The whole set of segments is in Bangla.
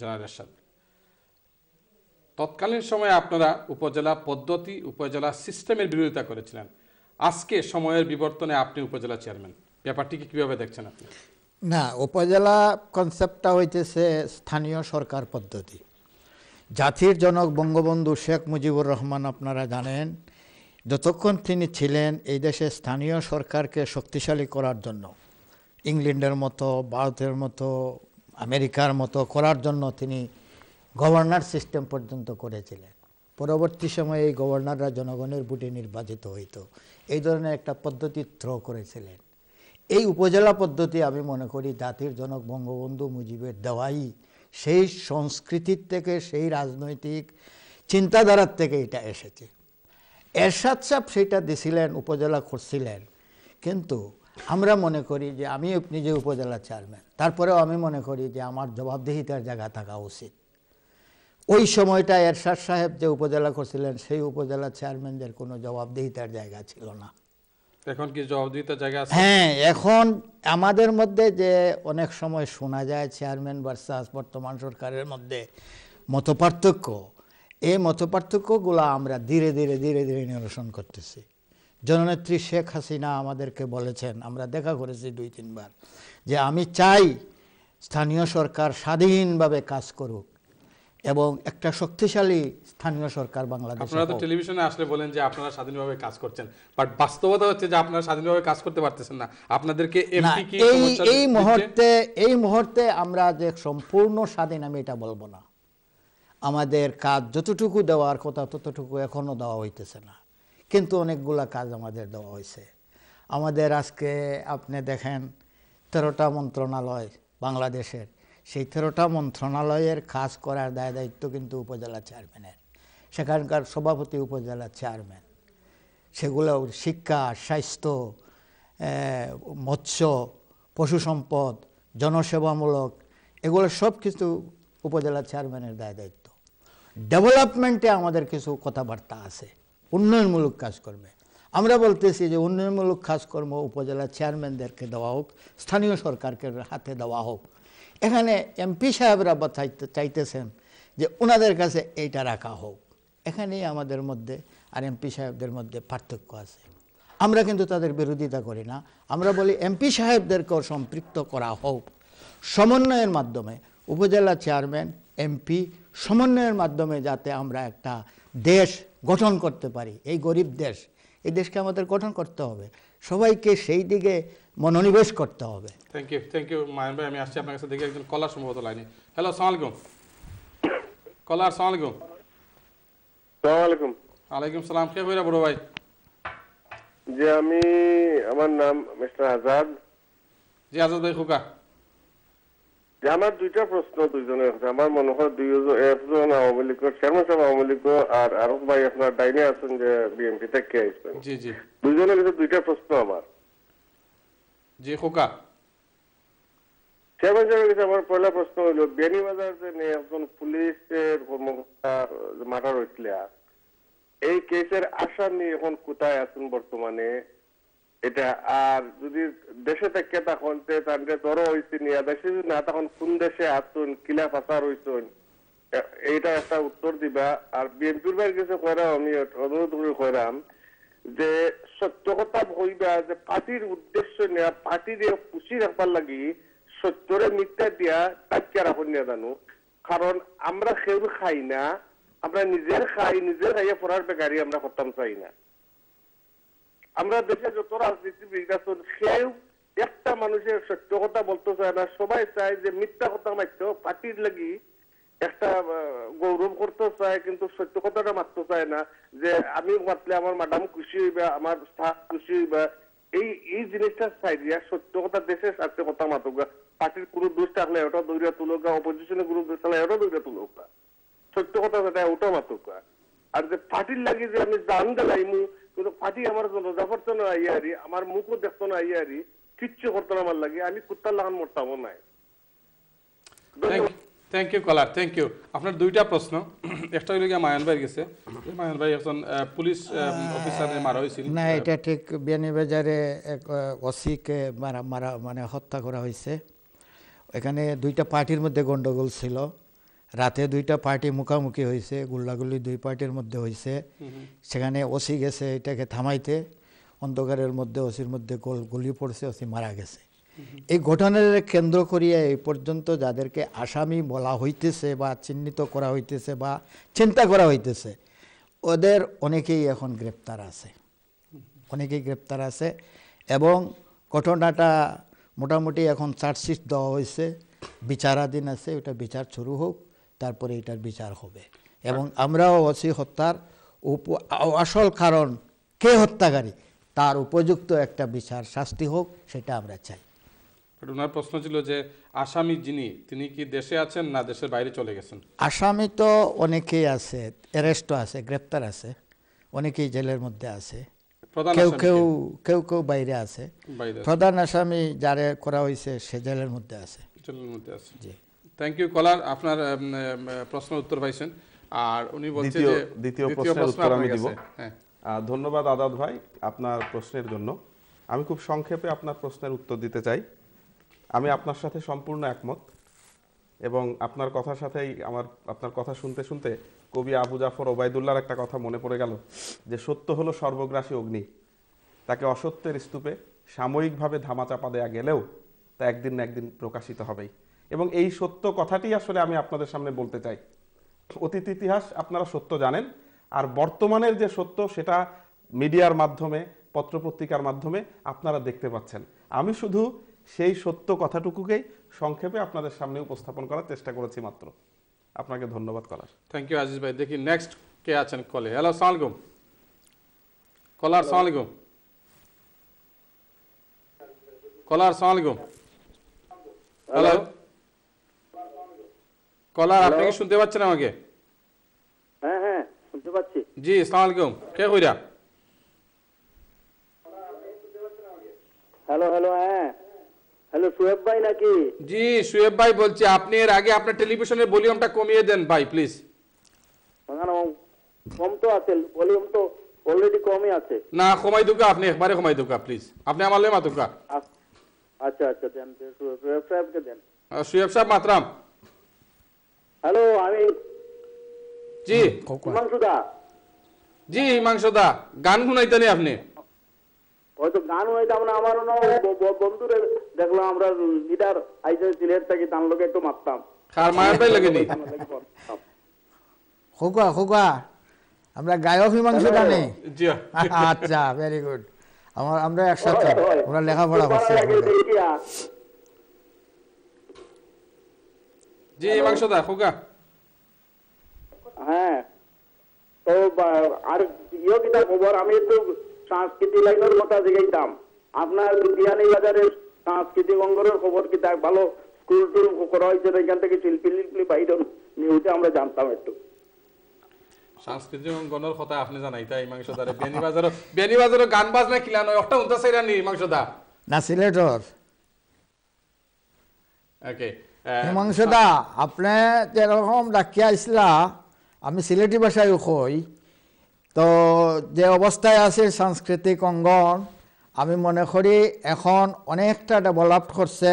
জনাব এরশাদ, তৎকালীন সময়ে আপনারা উপজেলা পদ্ধতি উপজেলা সিস্টেমের বিরোধিতা করেছিলেন, আজকে সময়ের বিবর্তনে আপনি উপজেলা চেয়ারম্যান, ব্যাপারটিকে কিভাবে দেখছেন আপনি? না, উপজেলা কনসেপ্টটা হইতেছে স্থানীয় সরকার পদ্ধতি। জাতির জনক বঙ্গবন্ধু শেখ মুজিবুর রহমান আপনারা জানেন, যতক্ষণ তিনি ছিলেন এই দেশে স্থানীয় সরকারকে শক্তিশালী করার জন্য, ইংল্যান্ডের মতো, ভারতের মতো, আমেরিকার মতো করার জন্য তিনি গভর্নর সিস্টেম পর্যন্ত করেছিলেন। পরবর্তী সময়ে এই গভর্নররা জনগণের ভোটে নির্বাচিত হইত, এই ধরনের একটা পদ্ধতি থ্রো করেছিলেন। এই উপজেলা পদ্ধতি আমি মনে করি জাতির জনক বঙ্গবন্ধু মুজিবের দেওয়াই, সেই সংস্কৃতির থেকে, সেই রাজনৈতিক চিন্তাধারার থেকে এটা এসেছে। এরশাদ সাহেব সেটা দিছিলেন, উপজেলা করছিলেন, কিন্তু আমরা মনে করি যে আমি নিজে উপজেলা চেয়ারম্যান, তারপরেও আমি মনে করি যে আমার জবাবদিহিতার জায়গা থাকা উচিত। ওই সময়টা এরশাদ সাহেব যে উপজেলা করছিলেন সেই উপজেলা চেয়ারম্যানদের কোনো জবাবদিহিতার জায়গা ছিল না। এখন কি জবাবদিহিতার জায়গা আছে? হ্যাঁ, এখন আমাদের মধ্যে যে অনেক সময় শোনা যায় চেয়ারম্যান ভার্সাস বর্তমান সরকারের মধ্যে মতপার্থক্য, এই মতপার্থক্যগুলো আমরা ধীরে ধীরে ধীরে ধীরে নিরসন করতেছি। জননেত্রী শেখ হাসিনা আমাদেরকে বলেছেন, আমরা দেখা করেছি 2-3 বার, যে আমি চাই স্থানীয় সরকার স্বাধীনভাবে কাজ করুক এবং একটা শক্তিশালী স্থানীয় সরকার বাংলাদেশে। আপনারা তো টেলিভিশনে আসলে বলেন যে আপনারা স্বাধীনভাবে কাজ করছেন, বাট বাস্তবতা হচ্ছে যে আপনারা স্বাধীনভাবে কাজ করতে পারতেছেন না। আপনাদেরকে এমপি কি এই মুহূর্তে আমরা যে সম্পূর্ণ স্বাধীন, আমি এটা বলবো না। আমাদের কাজ যতটুকু দেওয়ার কথা ততটুকু এখনো দেওয়া হইতেছে না, কিন্তু অনেকগুলা কাজ আমাদের দেওয়া হয়েছে। আমাদের আজকে আপনি দেখেন 13টা মন্ত্রণালয় বাংলাদেশের, সেই 13টা মন্ত্রণালয়ের কাজ করার দায়িত্ব কিন্তু উপজেলা চেয়ারম্যানের, সেখানকার সভাপতি উপজেলা চেয়ারম্যান। সেগুলো শিক্ষা, স্বাস্থ্য, মৎস্য, পশু সম্পদ, জনসেবামূলক, এগুলো সব কিছু উপজেলা চেয়ারম্যানের দায়িত্ব। ডেভেলপমেন্টে আমাদের কিছু কথাবার্তা আছে, উন্নয়নমূলক কাজকর্মে আমরা বলতেছি যে উন্নয়নমূলক কাজকর্ম উপজেলা চেয়ারম্যানদেরকে দেওয়া হোক, স্থানীয় সরকারকে হাতে দেওয়া হোক। এখানে এমপি সাহেবরা চাইতেছেন যে ওনাদের কাছে এইটা রাখা হোক। এখানেই আমাদের মধ্যে আর এমপি সাহেবদের মধ্যে পার্থক্য আছে। আমরা কিন্তু তাদের বিরোধিতা করি না, আমরা বলি এমপি সাহেবদেরকেও সম্পৃক্ত করা হোক সমন্বয়ের মাধ্যমে। উপজেলা চেয়ারম্যান, এমপি সমন্বয়ের মাধ্যমে যাতে আমরা একটা দেশ গঠন করতে পারি, এই গরিব দেশ, এই দেশকে আমাদের গঠন করতে হবে, সবাইকে সেই দিকে মনোনিবেশ করতে হবে। থ্যাংক ইউ মায়ন ভাই। আমি আসছি আপনার কাছে, দেখি একজন কলার সম্ভবত লাইনে। হ্যালো, আসসালামু আলাইকুম কলার। আসসালামু আলাইকুম। আসসালামু আলাইকুম। ওয়ালাইকুম সালাম। কে কইরা বড় ভাই? জি, আমার নাম মিস্টার আজাদ। জি আজাদ ভাই খোকা। যে আমার দুইটা প্রশ্ন দুইজনের কাছে। আমার মনে হয় একজন আওয়ামী লীগের চেয়ারম্যান সাহেব আওয়ামী লীগ, আর আরো ভাই আপনার ডাইনে আছেন যে বিএনপি থেকে আসবেন। জি জি, দুইজনের কাছে দুইটা প্রশ্ন আমার। জি খোকা। চেয়ারম্যান সাহেবের কাছে আমার পয়লা প্রশ্ন হইল, বিয়ানীবাজার যে একজন পুলিশের কর্মকর্তা মার্ডার হয়েছিল, এই কেসের আসামি এখন কোথায় আছেন বর্তমানে? এটা আর যদি দেশে থেকে তখন তাদের ধরো হয়েছে নিয়ে দেশে যদি না তখন কোন দেশে আসুন, কিলা ফাঁসা রয়েছেন, এইটা একটা উত্তর দিবা। আর বিএনপির বাইরে কাছে কইরাম, আমি অনুরোধ করে কইরাম যে সত্য কথা হইবা, যে পার্টির উদ্দেশ্য নেয়া, পার্টির খুশি রাখবার লাগি সত্যরে মিথ্যা দিয়া তাকিয়া রাখুন নিয়ে জানো। কারণ আমরা কেউ খাই না, আমরা নিজের খাইয়া পড়ার বেকারি আমরা করতাম চাই না। আমরা দেশে যত রাজনীতিবিদ আছেন সেও একটা মানুষের সত্য কথা বলতে চায় না, সবাই চায় যে মিথ্যা কথা মারতে পার্টির লাগি একটা গৌরব করতে চায়, কিন্তু সত্য কথাটা মারতে চায় না, যে আমি মারলে আমার ম্যাডাম খুশি হইবা, আমার স্টাফ খুশি হইবা। এই জিনিসটা চাই দিয়া সত্য কথা দেশের স্বার্থে কথা মাতুক। পার্টির কোনো দোষ থাকলে ওটা দৌড়া তুলুক, অপোজিশনের কোনো দোষ থাকলে ওটা দৌড়া তুলুক, সত্য কথা যেটা ওটা মাতুক। আর যে পার্টির লাগি যে আমি জান দিলাইমু, কিন্তু পার্টি আমার জনজাফরতো না আইয়ারি, আমার মুখও দেখতো না আইয়ারি, কিচ্ছু করতো না আমার লাগে, আমি কুত্তার লাগান মরতামও নাই। Thank you caller, thank you. আপনার দুইটা প্রশ্ন, একটা হইল গিয়ে মায়ন ভাই গেছে। মায়ন ভাই একজন পুলিশ অফিসারে মারা হয়েছিল না, এটা ঠিক। বিয়ানীবাজারে এক ওসিকে মারা মানে হত্যা করা হয়েছে। এখানে দুইটা পার্টির মধ্যে গন্ডগোল ছিল, রাতে দুইটা পার্টি মুখামুখি হয়েছে, গুল্লাগুলি দুই পার্টির মধ্যে হয়েছে। সেখানে ওসি গেছে এটাকে থামাইতে, অন্ধকারের মধ্যে ওসির মধ্যে গুলি পড়ছে, ওসি মারা গেছে। এই ঘটনার কেন্দ্র করিয়া এই পর্যন্ত যাদেরকে আসামি বলা হইতেছে বা চিহ্নিত করা হইতেছে বা চিন্তা করা হইতেছে, ওদের অনেকেই এখন গ্রেপ্তার আছে, অনেকেই গ্রেপ্তার আছে। এবং ঘটনাটা মোটামুটি এখন চার্জশিট দেওয়া হয়েছে, বিচারাধীন আছে, ওটা বিচার শুরু হোক, তারপরে এটার বিচার হবে। এবং আমরাও ওসি হত্যার আসল কারণ কে হত্যাকারী তার উপযুক্ত একটা বিচার শাস্তি হোক, সেটা আমরা চাই। ওনার প্রশ্ন ছিল যে আসামি যিনি, তিনি কি দেশে আছেন না দেশের বাইরে চলে গেছেন? আসামি তো অনেকেই আছে, অ্যারেস্টও আছে, গ্রেপ্তার আছে, অনেকেই জেলের মধ্যে আছে, কেউ কেউ কেউ কেউ বাইরে আছে। প্রধান আসামি যারে করা হয়েছে সে জেলের মধ্যে আছে। জেলের মধ্যে আছে। জি, থ্যাংক ইউ কলার, আপনার প্রশ্নের উত্তর পাইছেন। আর উনি বলছে যে দ্বিতীয় প্রশ্নের উত্তর আমি দিব। হ্যাঁ, ধন্যবাদ আদাদ ভাই আপনার প্রশ্নের জন্য। আমি খুব সংক্ষেপে আপনার প্রশ্নের উত্তর দিতে চাই। আমি আপনার সাথে সম্পূর্ণ একমত এবং আপনার কথার সাথেই আপনার কথা শুনতে শুনতে কবি আবু জাফর ওবায়দুল্লাহর একটা কথা মনে পড়ে গেল, যে সত্য হলো সর্বগ্রাসী অগ্নি, তাকে অসত্যের স্তূপে সাময়িকভাবে ধামাচাপা দেয়া গেলেও তা একদিন না একদিন প্রকাশিত হবেই। এবং এই সত্য কথাটি আসলে আমি আপনাদের সামনে বলতে চাই। অতীত ইতিহাস আপনারা সত্য জানেন, আর বর্তমানের যে সত্য সেটা মিডিয়ার মাধ্যমে, পত্রপত্রিকার মাধ্যমে আপনারা দেখতে পাচ্ছেন। আমি শুধু সেই সত্য কথাটুকুকেই সংক্ষেপে আপনাদের সামনে উপস্থাপন করার চেষ্টা করেছি মাত্র। আপনাকে ধন্যবাদ কলার। থ্যাংক ইউ আজিজ ভাই। দেখি নেক্সট কে আছেন কলে। হ্যালো, আসসালামু আলাইকুম কলার। আসসালামু আলাইকুম কলার। আসসালামু আলাইকুম। হ্যালো কলার, আপনি কি শুনতে পাচ্ছেন আমাকে? হ্যাঁ হ্যাঁ শুনতে পাচ্ছি। জি, আসসালামু আলাইকুম। কে কইরা? হ্যালো হ্যালো, হ্যাঁ হ্যালো, সুয়েব ভাই নাকি? জি, সুয়েব ভাই বলছি। আপনি এর আগে আপনার টেলিভিশনের ভলিউমটা কমিয়ে দেন ভাই, প্লিজ। কম তো আছে, ভলিউম তো অলরেডি কমই আছে। না, কমাই দুকা, আপনি একবারে কমাই দুকা প্লিজ। আপনি আমার লে মাতুকা। আচ্ছা আচ্ছা, দেন, সুয়েব সাহেবকে দেন। সুয়েব সাহেব মাতরাম। হ্যালো, আমি জি হিমাংশুদা। জি হিমাংশুদা, গান শুনাইতেনি আপনি? হয়তো গান হইতাম না, আমার বন্ধুরে দেখলাম আমরা লিডার আইসে সিলেট থেকে, তার লোকে একটু মারতাম। কার মায়ের ভাই লাগেনি? খোকা খোকা, আমরা গায়ক হিমাংশু গানে। জি আচ্ছা, ভেরি গুড। আমরা একসাথে আমরা লেখাপড়া করছি। জি হিমাংশুদা, খোকা। হ্যাঁ, তো আর কিটা খবর? আমি একটু সংস্কৃতি লাইনের কথা জিজ্ঞাসা। আপনার বিয়ানীবাজারের সাংস্কৃতিক অঙ্গনের খবর কি? ভালো স্কুল টুল করা হয়েছে, এখান থেকে শিল্পী বাইরে নিউজে আমরা জানতাম একটু। সাংস্কৃতিক অঙ্গনের কথা আপনি জানাই তাই হিমাংশুদারে? বিয়ানীবাজারও গান বাজনা খিলানো একটা উন্তা চাইরা নি হিমাংশুদা? না, সিলেটর। ওকে হিমাংশুদা, আপনি যেরকম ডাকিয়া আইসলা, আমি সিলেটি ভাষায় কই, তো যে অবস্থায় আছে সাংস্কৃতিক অঙ্গন, আমি মনে করি এখন অনেকটা ডেভেলপ করছে,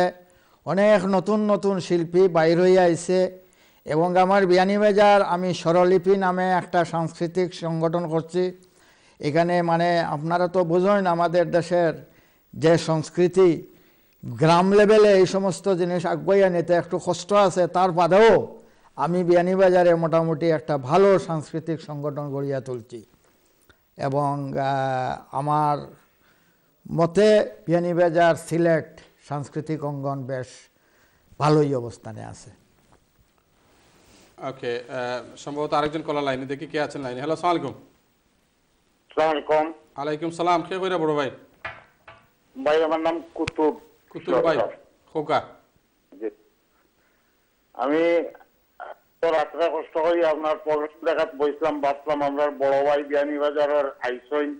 অনেক নতুন নতুন শিল্পী বাইর হয়ে আইছে। এবং আমার বিয়ানীবাজার আমি স্বরলিপি নামে একটা সাংস্কৃতিক সংগঠন করছি। এখানে মানে আপনারা তো বোঝেন আমাদের দেশের যে সংস্কৃতি, গ্রাম লেভেলে এই সমস্ত জিনিস আগুয়াইয়া নিতে একটু কষ্ট আছে, তার বাদেও আমি বিয়ানীবাজারে মোটামুটি একটা ভালো সাংস্কৃতিক সংগঠন গড়িয়া তুলছি। এবং আমার মতে বিয়ানীবাজার সিলেট সাংস্কৃতিক অঙ্গন বেশ ভালোই অবস্থানে আছে। ওকে, সম্ভবত আরেকজন কলার লাইনে। দেখি কে আছেন লাইনে। হ্যালো, আসসালামু আলাইকুম। আসসালামু আলাইকুম। আলাইকুম সালাম। কে কইরা বড় ভাই? ভাই আমার নাম কুতুব। কুতুব ভাই, খোকা। আমি তো রাত্রে কষ্ট করি আপনার প্রবেশ দেখাত বইছিলাম, ভাবলাম আমরা বড় ভাই বিয়ানীবাজারের আইসইন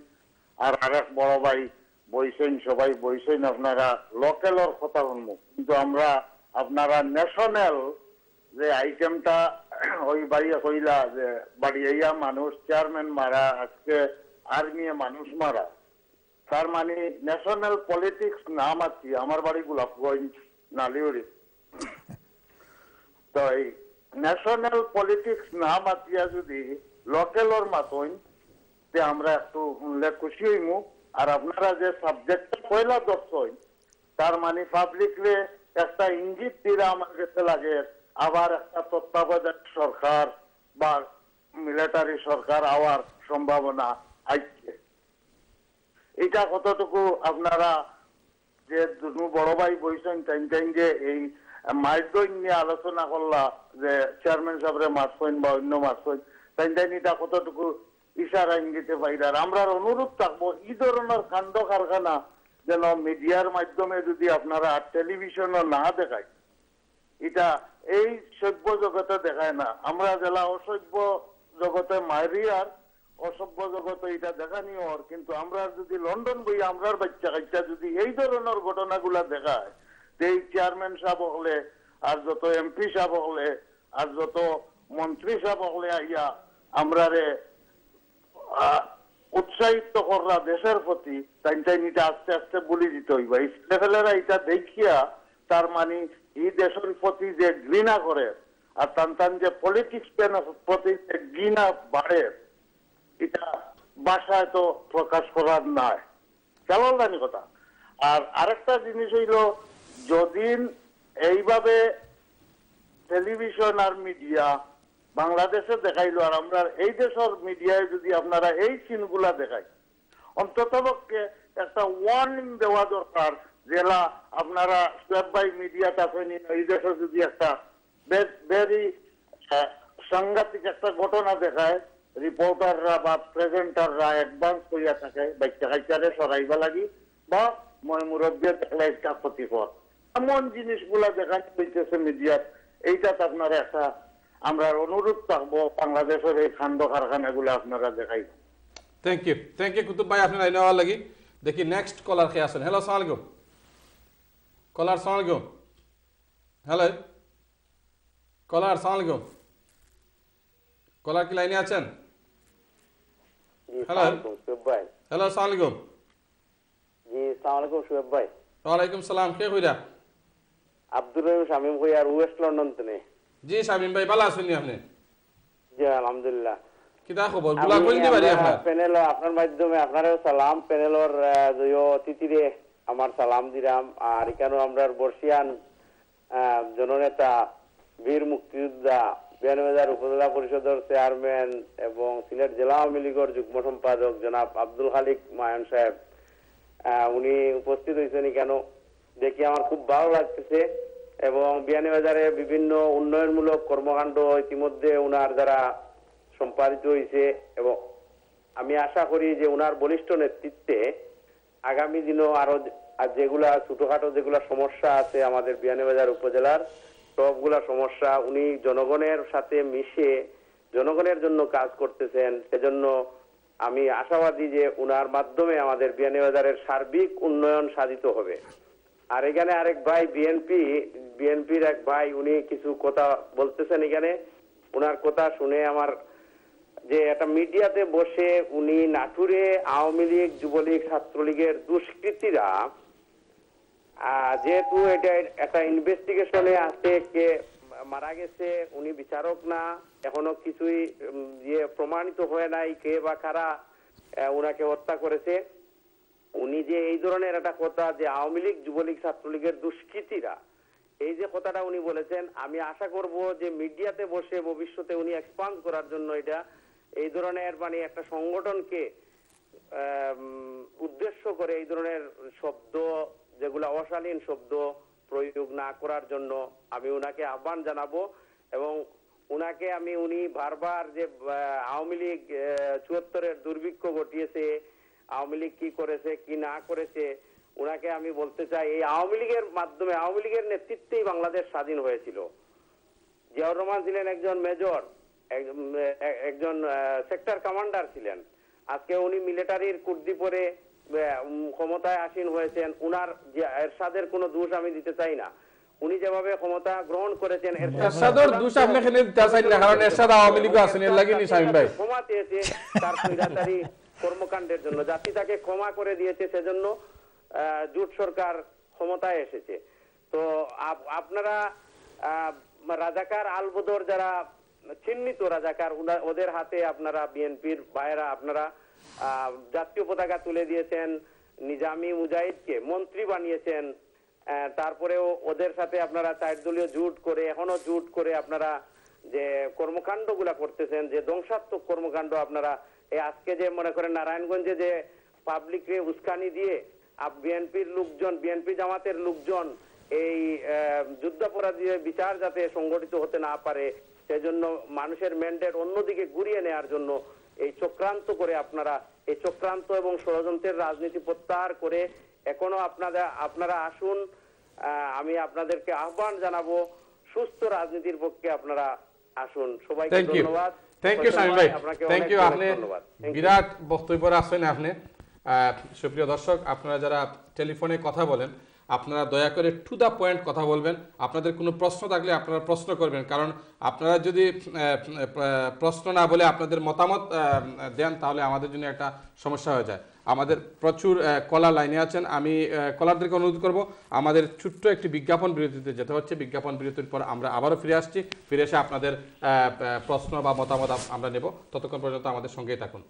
আর আরেক বড় ভাই বইসইন, সবাই বইসইন, আপনারা লোকালের কথা শুনবো, কিন্তু আমরা আপনারা ন্যাশনাল যে আইটেমটা ওই বাড়িয়া কইলা যে বাড়িয়া মানুষ চেয়ারম্যান মারা, আজকে আর্মি মানুষ মারা, তার মানে ন্যাশনাল পলিটিক্স নাম আছে। আমার বাড়ি গোলাপগঞ্জ নালিউরি। তো ন্যাশনাল পলিটিক্স না মাতিয়া যদি লোকালর মাতইন তে আমরা একটু খুশি হইমু। আর আপনারা যে সাবজেক্ট পয়লা দর্শন তার মানে পাবলিকরে একটা ইঙ্গিত দিলে আমার কাছে লাগে আবার একটা তত্ত্বাবধায়ক সরকার বা মিলিটারি সরকার হওয়ার সম্ভাবনা আছে। এটা কতটুকু আপনারা যে দুনু বড় ভাই বইছেন টাইম যে এই মাইডইন নিয়ে আলোচনা করলা যে চেয়ারম্যান সাহেবরে মারছেন বা অন্য মারছেন টাইম এটা কতটুকু ইশারা ইঙ্গিতে পাইলার। আমরা অনুরোধ থাকবো এই ধরনের কাণ্ড কারখানা যেন মিডিয়ার মাধ্যমে যদি আপনারা টেলিভিশনও না দেখায়, এটা এই সভ্য জগতে দেখায় না। আমরা জেলা অসভ্য জগতে মারি আর অসভ্য জগতে এটা দেখানি ওর, কিন্তু আমরা যদি লন্ডন বই আমরার বাচ্চা কাচ্চা যদি এই ধরনের ঘটনাগুলা দেখায়, এই চেয়ারম্যান সাহেব হলে আর যত এমপি সাহেব হলে আর যত মন্ত্রী সাহেব হলে আইয়া আমরারে উৎসাহিত করা দেশের প্রতি, তাই এটা আস্তে আস্তে বলি দিতে হইবা। ছেলেরা এটা দেখিয়া তার মানে এই দেশের প্রতি যে ঘৃণা করে আর তান যে পলিটিক্স প্রতি যে ঘৃণা বাড়ে, এটা বাসায় তো প্রকাশ করার নাই। কেমন জানি কথা। আর আরেকটা জিনিস হইল, যদিন এইভাবে টেলিভিশন আর মিডিয়া বাংলাদেশে দেখাইলো আর আমরা এই দেশের মিডিয়ায় যদি আপনারা এই সিনগুলা দেখাই, অন্তত পক্ষে একটা ওয়ার্নিং দেওয়া দরকার। জেলা আপনারা সোয়েব বাই মিডিয়াটা এই দেশে যদি একটা ভেরি সাংঘাতিক একটা ঘটনা দেখায়, রিপোর্টাররা বা প্রেজেন্টাররা অ্যাডভান্স করিয়া থাকে বাচ্চা কাচ্চারে সরাইবা লাগি বা মুরব্বী দেখলে একটা ক্ষতিকর এমন জিনিসগুলা দেখাতে হইতেছে মিডিয়ার। এইটাতে আপনারা একটা আমরা অনুরোধ থাকবো বাংলাদেশের এই খান্ড কারখানাগুলো আপনারা দেখাইবেন। থ্যাংক ইউ কুতুব ভাই, আপনি লাইনে হওয়ার লাগি। দেখি নেক্সট কলার খেয়ে আসেন। হ্যালো, সালাম আলাইকুম কলার। সালাম আলাইকুম। হ্যালো কলার, সালাম আলাইকুম। কলার কি লাইনে আছেন? হ্যালো হ্যালো, সালাম আলাইকুম। জি সালাম আলাইকুম সুয়েব ভাই। ওয়ালাইকুম সালাম। কে কইরা? আব্দুর রহিম শামীম কই আর ওয়েস্ট লন্ডন থেকে। জি শামীম ভাই, ভালো আছেন আপনি? জি আলহামদুলিল্লাহ। কিটা খবর গুলা কই দিতে পারি আপনার? প্যানেল আপনার মাধ্যমে আপনারও সালাম, প্যানেলর জয় অতিথিরে আমার সালাম দিলাম। আর এখানেও আমরা বর্ষিয়ান জননেতা বীর মুক্তিযোদ্ধা বিয়ানীবাজার উপজেলা পরিষদের চেয়ারম্যান এবং সিলেট জেলা আওয়ামী লীগের যুগ্ম সম্পাদক জনাব আব্দুল খালিক মায়ন সাহেব উনি উপস্থিত হয়েছেন। কেন দেখি আমার খুব ভালো লাগতেছে এবং বিয়ানীবাজারে বিভিন্ন উন্নয়নমূলক কর্মকাণ্ড ইতিমধ্যে উনার দ্বারা সম্পাদিত হয়েছে এবং আমি আশা করি যে উনার বলিষ্ঠ নেতৃত্বে আগামী দিনও আরো যেগুলা ছোটখাটো যেগুলা সমস্যা আছে আমাদের বিয়ানীবাজার উপজেলার সবগুলা সমস্যা উনি জনগণের সাথে মিশে জনগণের জন্য কাজ করতেছেন। সেজন্য আমি আশাবাদী যে উনার মাধ্যমে আমাদের বিয়ানীবাজারের সার্বিক উন্নয়ন সাধিত হবে। আর এখানে আরেক ভাই বিএনপির এক ভাই উনি কিছু কথা বলতেছেন, এখানে উনার কথা শুনে আমার যে একটা মিডিয়াতে বসে উনি নাটুরে আওয়ামী লীগ যুবলীগ ছাত্রলীগের দুষ্কৃতীরা যেহেতু এটা একটা ইনভেস্টিগেশনে আছে কে মারা গেছে, উনি বিচারক না, এখনো কিছুই প্রমাণিত হয় নাই কে বা কারা উনাকে হত্যা করেছে। উনি যে এই ধরনের একটা কথা যে আওয়ামী লীগ যুবলীগ ছাত্রলীগের দুষ্কৃতীরা, এই যে কথাটা উনি বলেছেন, আমি আশা করব যে মিডিয়াতে বসে ভবিষ্যতে উনি এক্সপান্ড করার জন্য এটা এই ধরনের মানে একটা সংগঠনকে উদ্দেশ্য করে এই ধরনের শব্দ যেগুলো অশালীন শব্দ প্রয়োগ না করার জন্য আমি উনাকে আহ্বান জানাবো। এবং উনি বারবার যে আওয়ামী লীগ ৭৪-এর দুর্ভিক্ষ ঘটিয়েছে, আওয়ামী লীগ কি করেছে কি না করেছে, উনাকে আমি বলতে চাই এই আওয়ামী লীগের মাধ্যমে আওয়ামী লীগের নেতৃত্বেই বাংলাদেশ স্বাধীন হয়েছিল। জিয়াউর রহমান ছিলেন একজন মেজর, একজন সেক্টর কমান্ডার ছিলেন। আজকে উনি মিলিটারির কুর্দি পরে ক্ষমতায় আসীন হয়েছেন। উনার এরশাদের কোনো দোষ আমি দিতে চাই না। উনি যেভাবে ক্ষমতা গ্রহণ করেছেন এরশাদের দোষ আপনি এখানে দিতে চাই না, কারণ এরশাদ আওয়ামী লীগ আছেন এর লাগি নি শামীম ভাই ক্ষমা চেয়েছে তার স্বৈরাচারী কর্মকাণ্ডের জন্য, জাতি তাকে ক্ষমা করে দিয়েছে, সেজন্য জোট সরকার ক্ষমতায় এসেছে। তো আপনারা রাজাকার আলবদর যারা চিহ্নিত রাজাকার ওদের হাতে আপনারা বিএনপির ভাইয়েরা আপনারা জাতীয় পতাকা তুলে দিয়েছেন, নিজামী মুজাহিদকে মন্ত্রী বানিয়েছেন, তারপরেও ওদের সাথে আপনারা 4 দলীয় জোট করে এখনো জোট করে আপনারা যে কর্মকাণ্ডগুলা করতেছেন, যে ধ্বংসাত্মক কর্মকাণ্ড আপনারা এই আজকে যে মনে করেন নারায়ণগঞ্জে যে পাবলিককে উস্কানি দিয়ে বিএনপির লোকজন, বিএনপি জামাতের লোকজন এই যুদ্ধাপরাধীদের বিচার যাতে সংগঠিত হতে না পারে সেজন্য মানুষের ম্যান্ডেট অন্যদিকে ঘুরিয়ে নেওয়ার জন্য এই চক্রান্ত করে আপনারা এই চক্রান্ত এবং ষড়যন্ত্রের রাজনীতি প্রত্যাহার করে এখনো আপনারা আসুন। আমি আপনাদেরকে আহ্বান জানাবো সুস্থ রাজনীতির পক্ষে আপনারা আসুন। সবাইকে ধন্যবাদ। থ্যাংক ইউ শামীম ভাই, থ্যাংক ইউ। আপনি বিরাট বক্তব্য আসছেন আপনি। সুপ্রিয় দর্শক, আপনারা যারা টেলিফোনে কথা বলেন আপনারা দয়া করে টু দ্য পয়েন্ট কথা বলবেন। আপনাদের কোনো প্রশ্ন থাকলে আপনারা প্রশ্ন করবেন, কারণ আপনারা যদি প্রশ্ন না বলে আপনাদের মতামত দেন তাহলে আমাদের জন্য একটা সমস্যা হয়ে যায়। আমাদের প্রচুর কলার লাইনে আছেন, আমি কলারদেরকে অনুরোধ করব আমাদের ছোট্ট একটি বিজ্ঞাপন বিরতিতে যেতে হচ্ছে। বিজ্ঞাপন বিরতির পর আমরা আবারও ফিরে আসছি, ফিরে এসে আপনাদের প্রশ্ন বা মতামত আমরা নেব। ততক্ষণ পর্যন্ত আমাদের সঙ্গেই থাকুন।